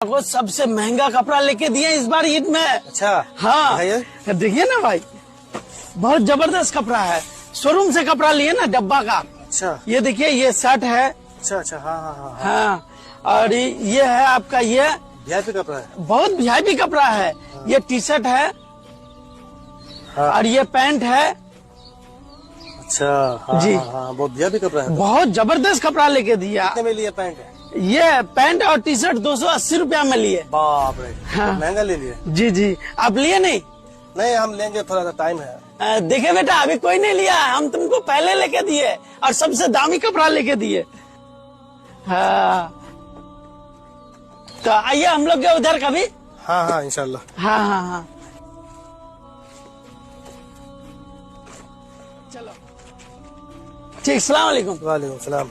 को सबसे महंगा कपड़ा लेके दिए इस बार ईद में। अच्छा हाँ देखिए ना भाई, बहुत जबरदस्त कपड़ा है। शोरूम से कपड़ा लिए ना, डब्बा का। अच्छा ये देखिए, ये शर्ट है। अच्छा अच्छा हाँ हाँ हाँ हाँ, और ये है आपका, ये वीआईपी कपड़ा है, बहुत वीआईपी कपड़ा है। ये टी शर्ट है। हाँ। और ये पैंट है। अच्छा हाँ, जी हाँ, बहुत वीआईपी कपड़ा है। बहुत जबरदस्त कपड़ा लेके दिया। कितने में लिया पैंट है? ये पैंट और टी शर्ट 280 रुपया में लिए। बाप रे, हाँ। महंगा ले लिए। जी जी, आप लिए नहीं? नहीं, हम लेंगे, थोड़ा सा टाइम है। देखे बेटा, अभी कोई नहीं लिया, हम तुमको पहले लेके दिए और सबसे दामी कपड़ा लेके दिए। हाँ, तो आइए हम लोग के उधर कभी। हाँ हाँ इंशाल्लाह। हाँ हाँ हाँ, चलो ठीक। सलाम वालेकुम। वालेकुम सलाम।